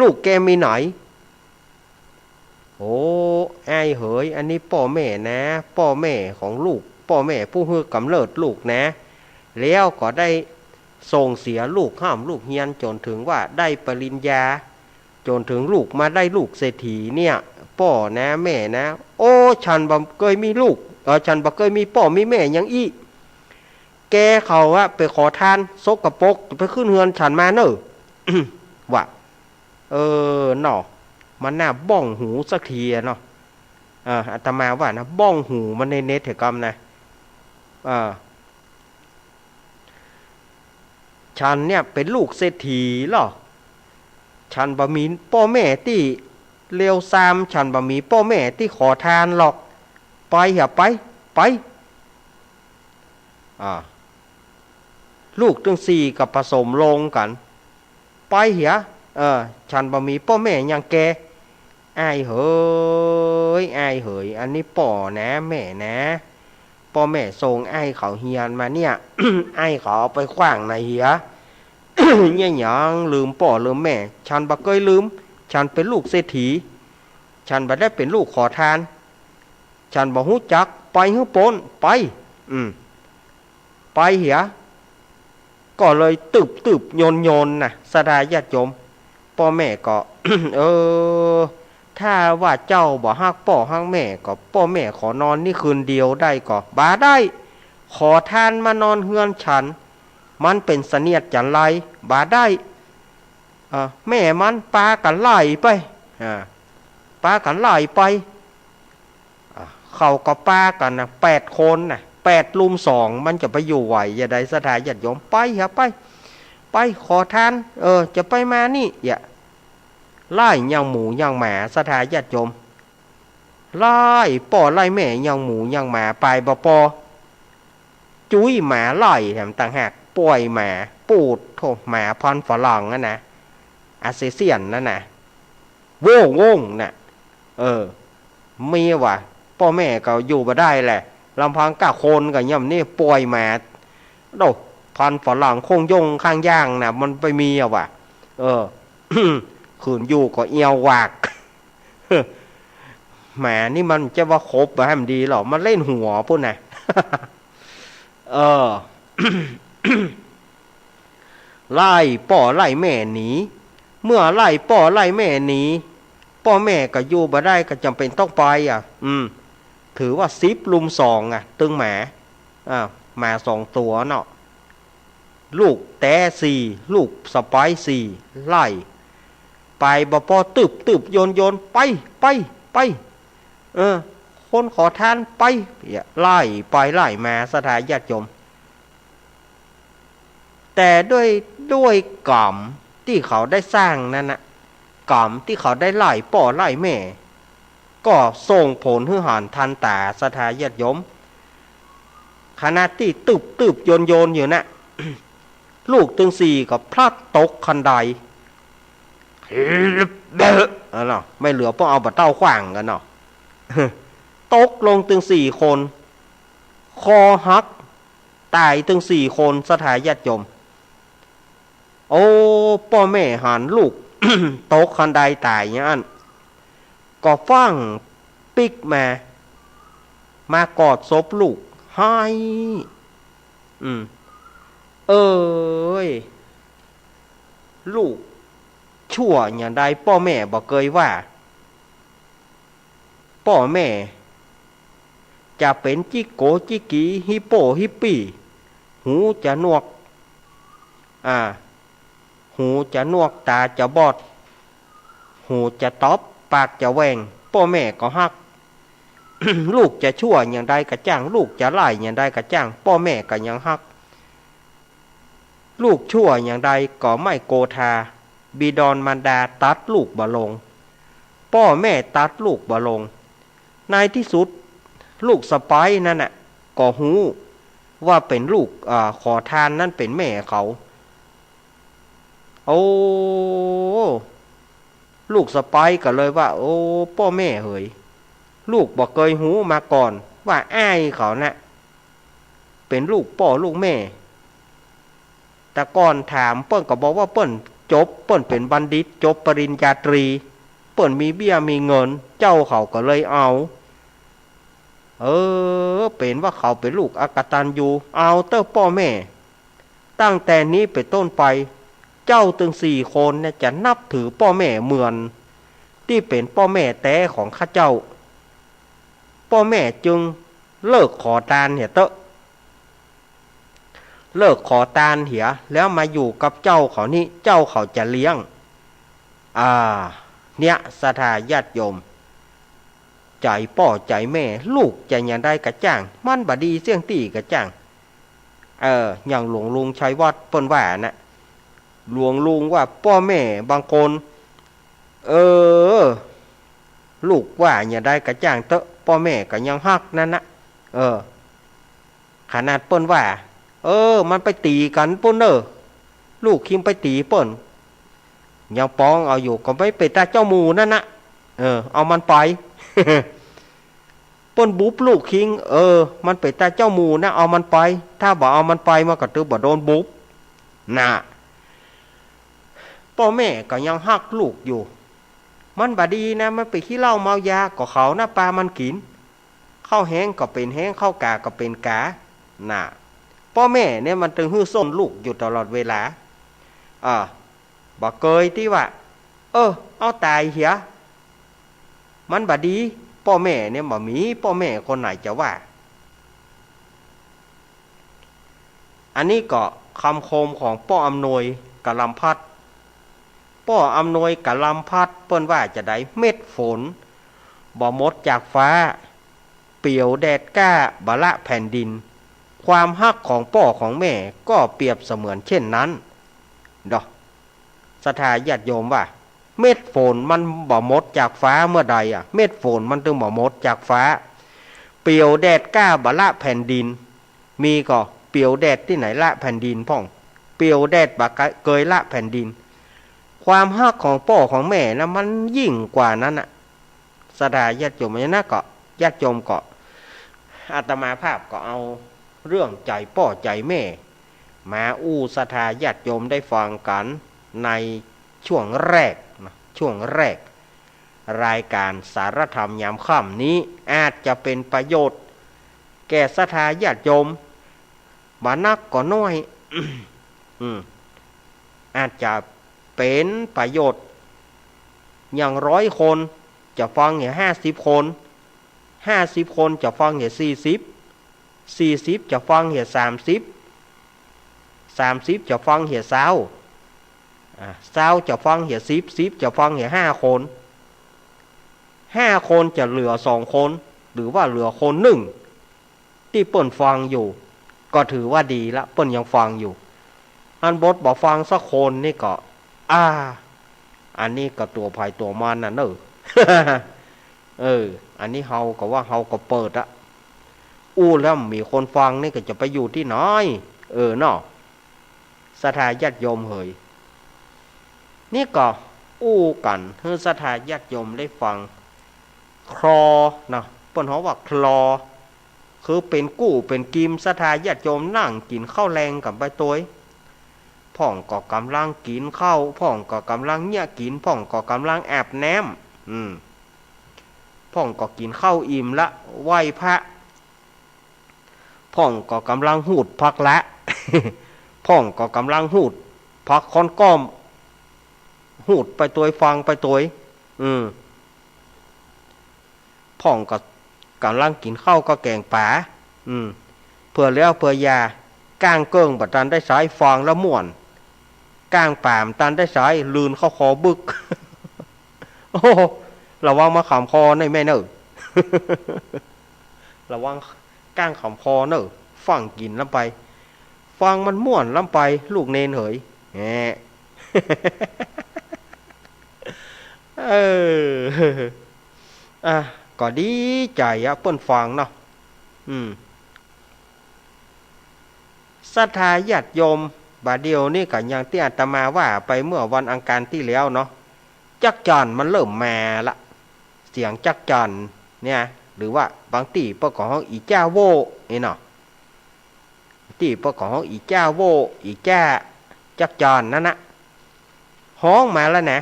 S1: ลูกแกมีไหนไอ้เหยอันนี้พ่อแม่นะพ่อแม่ของลูกพ่อแม่ผู้ฮือกำเนิดลูกนะแล้วก็ได้ ส่งเสียลูกห้ามลูกเฮียนจนถึงว่าได้ปริญญาจนถึงลูกมาได้ลูกเศรษฐีเนี่ยพ่อนะแม่นะโอ้ฉันบ่เคยมีลูกฉันบ่เคยมีพ่อมีแม่ยังอีแกเขาอะไปขอทานซกกระปกไปขึ้นเฮือนฉันมาเนอะ ว่าเนาะมันน่าบ้องหูสักทีเนาะอาตมาว่านะบ้องหูมันในเน็ตเถอะกำนะฉันเนี่ยเป็นลูกเศรษฐีหรอฉันบ่มีพ่อแม่ที่เลวซามฉันบ่มีพ่อแม่ที่ขอทานหรอกไปอย่าไปลูกทั้งสี่กับผสมลงกันไปเหียฉันบ่มีพ่อแม่ยังแกอายเฮ้ยอันนี้ป่อนะแม่นะพ่อแม่ส่งไอ้เขาเฮียนมาเนี่ย ไอ้เขาเอาไปขว้างในเหีย เนี่ยหยังลืมป่อลืมแม่ฉันบ่เคยลืมฉันเป็นลูกเศรษฐีฉันบ่ได้เป็นลูกขอทานฉันบ่ฮู้จักไปฮื้อปนไปไปเหียก็เลยตึบโยนน่ะสดาญาติโยมพ่อแม่ก็ ถ้าว่าเจ้าบ่ฮักพ่อฮักแม่ก็พ่อแม่ขอนอนนี่คืนเดียวได้ก็บ่ได้ขอทานมานอนเฮือนฉันมันเป็นเสนียดจันไรบ่ได้แม่มันปากันไล่ไปปากันไล่ไปเขาก็ปากันนะ8 คนนะ8 ลุม 2มันจะไปอยู่ไหวอย่าใดสถานญาติโยมไปฮะไปขอทานจะไปมานี่อย่าไล่ยังหมูยังหมาสถานญาติโยมไล่ป่อไล่แม่ยังหมูยังหมาไปบ่ปอจุ้ยหมาไล่แถมต่างหากป่วยหมาปูดโถหมาพันฝรั่งนั่นนะอาเซเซียนนั่นนะโว่งน่ะมีว่ะพ่อแม่ก็อยู่บ่ได้แหละลำพังก้าคนก็ย่ำนี่ป่วยหมาโดพันฝรั่งคงยงข้างย่างน่ะมันไปมีอ่ะว่ะขืนอยู่ก็เอียววาก หมานี่มันจะว่าครบแบบให้มันดีหรอมันเล่นหัวพุ่นน่ะ ไล่ป่อไล่แม่หนีเมื่อไล่ป่อไล่แม่หนีพ่อแม่ก็อยู่บ่ได้ก็จำเป็นต้องไปถือว่า10 ลุม 2ตึงหมาหมา2 ตัวเนาะลูกแต่4ลูกสไป4ไล่ไปบ่พอตึบโยนไปคนขอทานไปไล่มาสถานญาติโยมแต่ด้วยกรรมที่เขาได้สร้างนั่นนะกรรมที่เขาได้ไล่ป่อไล่แม่ก็ส่งผลให้หันทันตาสถานญาติโยมขณะที่ตึบโยนอยู่นะ ลูกตึง4ก็พลัดตกคันไดเนาะไม่เหลือพวกเอาบะเต้าขว้างกันเนาะ ตกลงตึง4 คนคอหักตายตึง4 คนสถานญาติโยมโอ้พ่อแม่หันลูก ตกคันไดตายอย่างนั้นก็ฟังปิกมากอดศพลูกให้ลูกชั่วอย่างใดพ่อแม่บอกเคยว่าพ่อแม่จะเป็นจิโกจิกีฮิปโปฮิปปี้หูจะหนวกหูจะหนวกตาจะบอดหูจะตอบปากจะแหว่งพ่อแม่ก็ฮัก ลูกจะชั่วอย่างใดก็จ้างลูกจะไล่อย่างใดก็จ้างพ่อแม่ก็ยังฮักลูกชั่วอย่างใดก็ไม่โกธาบิดรมารดาตัดลูกบ่ลงพ่อแม่ตัดลูกบ่ลงในที่สุดลูกสะใภ้นั่นน่ะก็หูว่าเป็นลูกขอทานนั่นเป็นแม่เขาโอ้ลูกสะใภ้ก็เลยว่าโอ้พ่อแม่เฮ้ยลูกบอกเคยหูมาก่อนว่าอ้ายเขาน่ะเป็นลูกพ่อลูกแม่แต่ก่อนถามเปิ้นก็บอกว่าเปิ้นจบเปิ้นเป็นบัณฑิตจบปริญญาตรีเปิ้นมีเบี้ยมีเงินเจ้าเขาก็เลยเอาเป็นว่าเขาเป็นลูกอกตัญญูเอาเต้าพ่อแม่ ตั้งแต่นี้ไปต้นไปเจ้าตึง4 คนเนี่ยจะนับถือพ่อแม่เหมือนที่เป็นพ่อแม่แท้ของข้าเจ้าพ่อแม่จึงเลิกขอทานเหียเตอะเลิกขอทานเหียแล้วมาอยู่กับเจ้าเขานี่เจ้าเขาจะเลี้ยงเนี่ยศรัทธาญาติโยมใจป่อใจแม่ลูกจะยังได้กระจ่างมันบดีเสี่ยงตีกระจ่างอย่างหลวงลุงชัยวัฒน์เปิ้นว่านะหลวงลุงว่าพ่อแม่บางคนลูกว่าอย่าได้กระจ่างเตอะพ่อแม่ก็ยังฮักนั่นนะขนาดเปิ้นว่ามันไปตีกันปุ่นลูกคิมไปตีเปิ้นยังป้องเอาอยู่ก็ไม่ไปตาเจ้าหมูนั่นนะเอามันไป เปิ้นบุบลูกคิงมันไปตาเจ้าหมูนะเอามันไปถ้าบ่เอามันไปมันก็ตือบ่โดนบุบน่ะพ่อแม่ก็ยังฮักลูกอยู่มันบดีนะมันไปขี้เหล้าเมายาก็เขานะปลามันกินข้าวแห้งก็เป็นแห้งข้าวกาก็เป็นกาน่ะพ่อแม่เนี่ยมันตึงหื้อส้นลูกอยู่ตลอดเวลาบ่เคยที่ว่าเอาตายเหียมันบดีพ่อแม่เนี่ยบ่มีพ่อแม่คนไหนจะว่าอันนี้ก็คำคมของป้ออำนวยกะลำพัดป้ออำนวยกะลำพัดเปิ้นว่าจะได้เม็ดฝนบ่หมดจากฟ้าเปี่ยวแดดกล้าบะละแผ่นดินความฮักของพ่อของแม่ก็เปรียบเสมือนเช่นนั้นดอกศรัทธาญาติโยมว่าเม็ดฝนมันบ่หมดจากฟ้าเมื่อใดเม็ดฝนมันถึงบ่หมดจากฟ้าเปี่ยวแดดกล้าบะละแผ่นดินมีก็เปี่ยวแดดที่ไหนละแผ่นดินพ่องเปี่ยวแดดบะเกยละแผ่นดินความฮักของพ่อของแม่นะมันยิ่งกว่านั้นศรัทธาญาติโยมนะก็ญาติโยมก็อาตมาภาพก็เอาเรื่องใจพ่อใจแม่มาศรัทธาญาติโยมได้ฟังกันในช่วงแรกรายการสารธรรมยามค่ำนี้อาจจะเป็นประโยชน์แก่ศรัทธาญาติโยมบ่นักก็น้อย อาจจะเป็นประโยชน์อย่าง100 คนจะฟังอย่าง50 คน50 คนจะฟังอย่าง40จะฟังอย่าง30จะฟังอย่าง20จะฟังอย่าง10จะฟังอย่าง5 คน5 คนจะเหลือ2 คนหรือว่าเหลือคนหนึ่งที่เปิ้นฟังอยู่ก็ถือว่าดีละเปิ้นยังฟังอยู่อันบทบอกฟังสักคนนี่ก็อันนี้ก็ตัวภัยตัวมันนะอันนี้เฮาก็ว่าเฮาก็เปิดแล้วมีคนฟังนี่ก็จะไปอยู่ที่ไหนเนาะศรัทธาญาติโยมเฮยนี่ก็กันให้ศรัทธาญาติโยมได้ฟังคลอนะเปิ้นเฮาว่าคลอคือเป็นกู้เป็นกิมศรัทธาญาติโยมนั่งกินข้าวแรงกับใบตวยพ่องก็กำลังกินข้าวพ่องก็กำลังเนี่ยกินพ่องก็กำลังอาบน้ำพ่องก็กินข้าวอิ่มละไหว้พระพ่องก็กำลังหูดพักละ พ่องก็กำลังหูดพักคอนก้อมหูดไปตัวฟังไปตัวพ่องก็กำลังกินข้าวก็แกงป่าเพื่อแล้วเพื่อยาก้างเกิ้งบัดตันได้สายฟางแล้วม่วนก้างป่ามตันได้สายลืนเข้าคอบึก โอ้ระวังมาขำคอในแม่เนอ ระวังก้างขำคอเนอฟังกินลำไปฟังมันม่วนลำไปลูกเนนเหยแหมก็ดีใจเปิ้นฟังเนาะศรัทธาญาติโยมบาดเดียวนี่ก็อย่างที่อาตมาว่าไปเมื่อวันอังคารที่แล้วเนาะจักจั่นมันเริ่มมาละเสียงจักจั่นเนี่ยหรือว่าบางตีเปิ้นก็ฮ้องอีจ้าโวเนาะตีเปิ้นก็ฮ้องอีจ้าโวอีจ้าจักจั่นนั่นนะฮ้องมาแล้วนะ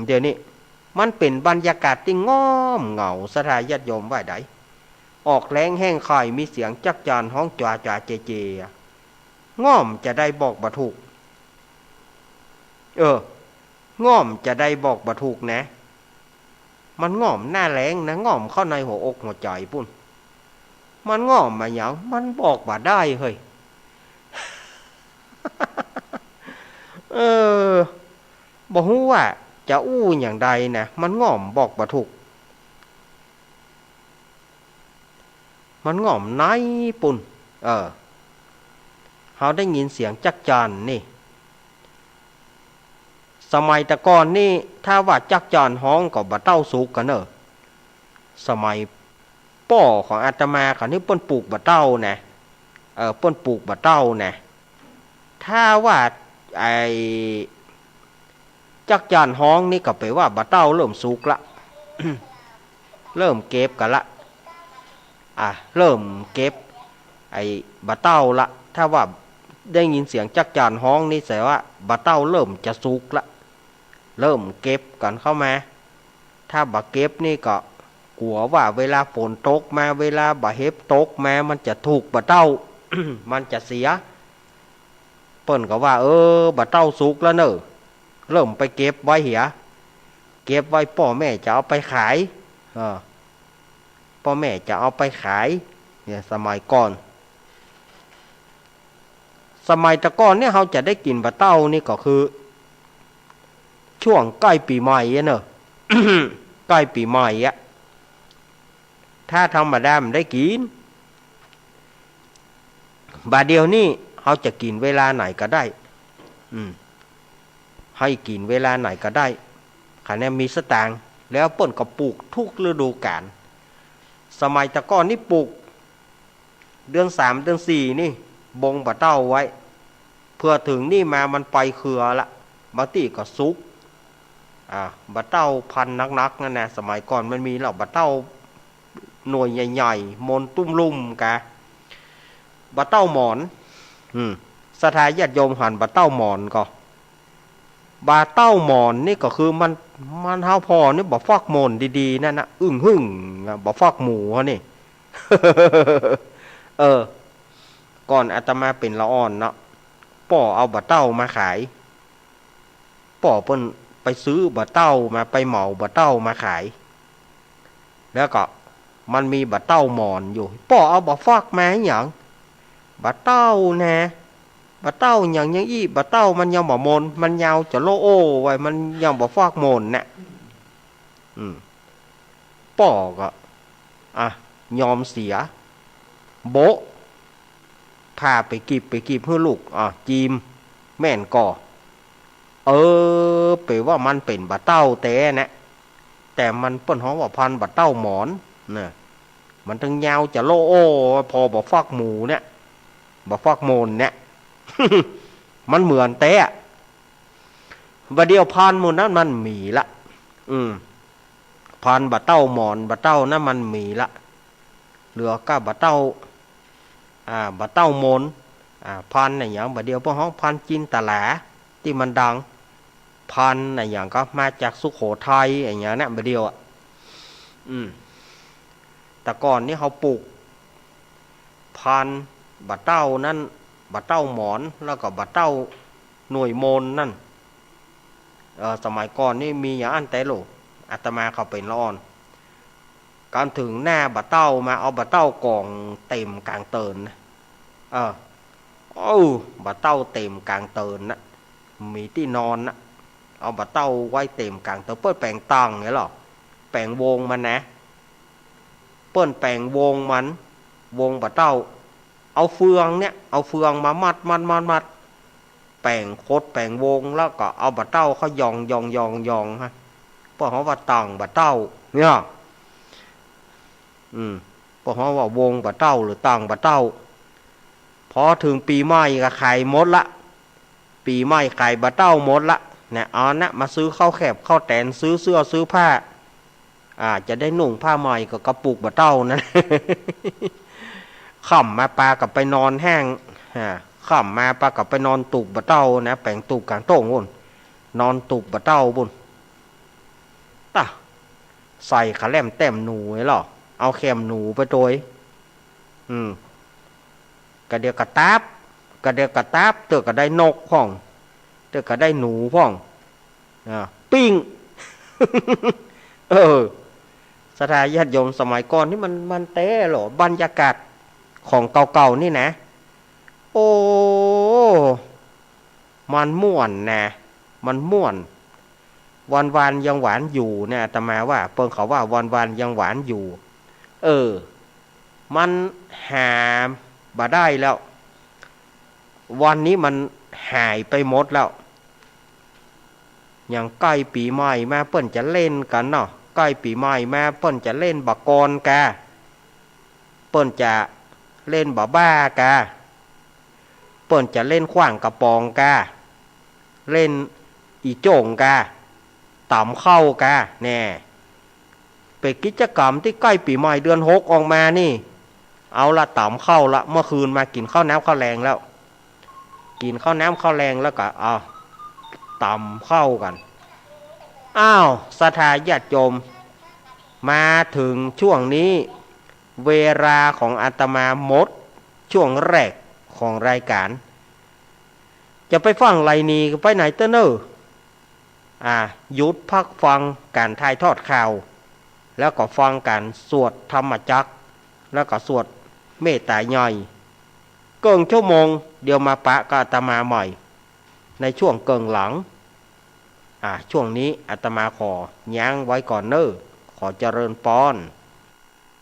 S1: เดี๋ยวนี้มันเป็นบรรยากาศที่ง้อมเหงาศรัทธาญาติโยมว่าได้ออกแรงแห้งคายมีเสียงจักจั่นฮ้องจ่าเจ ง่อมจะได้บอกบ่ถูกง่อมจะได้บอกบ่ถูกนะมันง่อมหน้าแรงนะง่อมเข้าในหัวอกหัวใจปุ่นมันง่อมมาอย่างมันบอกบ่ได้เฮ้ย เออบ่ฮู้ว่าจะอู้อย่างใดนะมันง่อมบอกบ่ถูกมันง่อมไหนปุ่นเฮาได้ยินเสียงจักจั่นนี่สมัยแต่ก่อนนี่ถ้าว่าจักจั่นฮ้องก็บ่เต้าสุกกันสมัยป้อของอาตมาเขานี่เปิ้นปลูกบ่เต้านะเปิ้นปลูกบ่เต้านะถ้าว่าไอ้จักจั่นฮ้องนี่ก็แปลว่าบ่เต้าเริ่มสุกละ เริ่มเก็บกันละเริ่มเก็บไอ้บ่เต้าละถ้าว่าได้ยินเสียงจักจั่นฮ้องนี่แสดงว่าบ่เต้าเริ่มจะสุกละเริ่มเก็บกันเข้ามาถ้าบ่เก็บนี่ก็กลัวว่าเวลาฝนตกมาเวลาบ่เฮ็บตกมามันจะถูกบ่เต้า มันจะเสียเปิ้นก็ว่าบ่เต้าสุกแล้วเนอะเริ่มไปเก็บไว้เหียเก็บไว้พ่อแม่จะเอาไปขายพ่อแม่จะเอาไปขายเนี่ยสมัยก่อนสมัยแต่ก่อนเนี่ยเราจะได้กินบ่เต้านี่ก็คือช่วงใกล้ปีใหม่เนอะ ใกล้ปีใหม่ถ้าธรรมดามันได้กินบาดเดียวนี่เราจะกินเวลาไหนก็ได้ให้กินเวลาไหนก็ได้คะแนนมีสตางค์แล้วเปิ้นก็ปลูกทุกฤดูกาลสมัยแต่ก่อนนี่ปลูกเดือน3เดือน4นี่บงบ่เต้าไว้เพื่อถึงนี่มามันไปเครือละบางทีก็สุกบ่เต้าพันนักๆนั่นนะสมัยก่อนมันมีเหล่าบ่เต้าหน่วยใหญ่ๆมนตุ้มลุ่มกะบ่เต้าหมอนสถาญาติโยมหันบ่เต้าหมอนก็บ่เต้าหมอนนี่ก็คือมันเฮาพอนี่บ่ฟักหมอนดีๆนั่นนะอึ้งหึ่งบ่ฟักหมูฮะนี่ ก่อนอาตมาเป็นละอ่อนเนาะป่อเอาบ่เต้ามาขายป่อเปิ้นไปซื้อบ่เต้ามาไปเหมาบ่เต้ามาขายแล้วก็มันมีบ่เต้าหมอนอยู่ป่อเอาบ่ฟักมาหยังบ่เต้าแน่บ่เต้าหยังยังอีบ่เต้ามันยังบ่มนมันยาวจะโลโอไว้มันยังบ่ฟักมนน่ะป่อก็ยอมเสียโบะพาไปกีบเพื่อลูกจีมแม่นก่อเปว่ามันเป็นบ่เต้าแต่มันเปิ้นฮ้องว่าพันบ่เต้าหมอนน่ะมันทั้งยาวจะโลโอพอบ่ฟักหมูเนี่ยบ่ฟักโมนเนี่ย มันเหมือนบ่เดียวพันหมู่นั้นมันมีละพันบ่เต้าหมอนบ่เต้านั้นมันมีละเหลือก็บ่เต้าบ่เต้ามนพันในอย่างบ่เดียวพวกฮ้องพันจินตะหลาที่มันดังพันในอย่างก็มาจากสุโขทัยอย่างเงี้ยนะบ่เดียวแต่ก่อนนี่เขาปลูกพันบ่เต้านั่นบ่เต้าหมอนแล้วก็บ่เต้าหน่วยมนนั่นสมัยก่อนนี่มีอย่างอันแต่โลอาตมาเขาเป็นละอ่อนการถึงหน้าบ่เต้ามาเอาบ่เต้ากองเต็มกลางเตินนะบ่เต้าเต็มกลางเตินนะมีที่นอนนะเอาบ่เต้าไว้เต็มกลางเตินเปิ้นแปลงตังเนี่ยหรอแปลงวงมันนะเปิ้นแปลงวงมันวงบ่เต้าเอาเฟืองมามัดแปลงโคดแปลงวงแล้วก็เอาบ่เต้าเขายองฮะเพราะเขาว่าตังบ่เต้าเนี่ยเพราะเขาว่าวงบ่เต้าหรือตังบ่เต้าพอถึงปีใหม่ก็ขายหมดละปีใหม่ขายบ่เต้าหมดละเนี่ยมาซื้อข้าวแคบข้าวแตนซื้อเสื้อซื้อผ้าจะได้นุ่งผ้าใหม่กับกระปุกบ่เต้านั่น ค่ำมาปลากับไปนอนแห้งค่ำมาปลากับไปนอนตูบบ่เต้านะแปลงตูบกลางโต้งบุญนอนตูบบ่เต้าบุญใส่ขาแหลมแต้มหนูไว้หรอเอาแคมหนูไปโดยก็เดียวกระตาบ ก็เดี๋ยวกระตาบเตอก็ได้นกพ่องเตอก็ได้หนูพ่องปิ้ง สถานญาติโยมสมัยก่อนนี่มันเต้หรอบรรยากาศของเก่าๆนี่นะโอ้มันม่วนนะมันม่วนวันยังหวานอยู่เนี่ยอาตมาว่าเปิ้งเขาว่าวันยังหวานอยู่มันหาบ่ได้แล้ววันนี้มันหายไปหมดแล้วอย่างใกล้ปีใหม่มาเปิ้นจะเล่นกันเนาะใกล้ปีใหม่มาเปิ้นจะเล่นบะกรกาเปิ้นจะเล่นบะบ้ากาเปิ้นจะเล่นขว้างกระปองกาเล่นอีโจ่งกาต่ำเข้ากาแน่เป็นกิจกรรมที่ใกล้ปีใหม่เดือน6ออกมานี่เอาละต่ำเข้าละเมื่อคืนมากินข้าวน้ำข้าวแรงแล้วกินข้าวน้ำข้าวแรงแล้วก็เอาต่ำเข้ากันอ้าวศรัทธาญาติโยมมาถึงช่วงนี้เวลาของอาตมาหมดช่วงแรกของรายการจะไปฟังไรนีไปไหนเต้อเนอหยุดพักฟังการถ่ายทอดข่าวแล้วก็ฟังการสวดธรรมจักรแล้วก็สวดเมตตาย่อยเกินชั่วโมงเดี๋ยวมาปะกับอาตมาใหม่ในช่วงเกินหลังช่วงนี้อาตมาขอยั้งไว้ก่อนเนอขอเจริญพร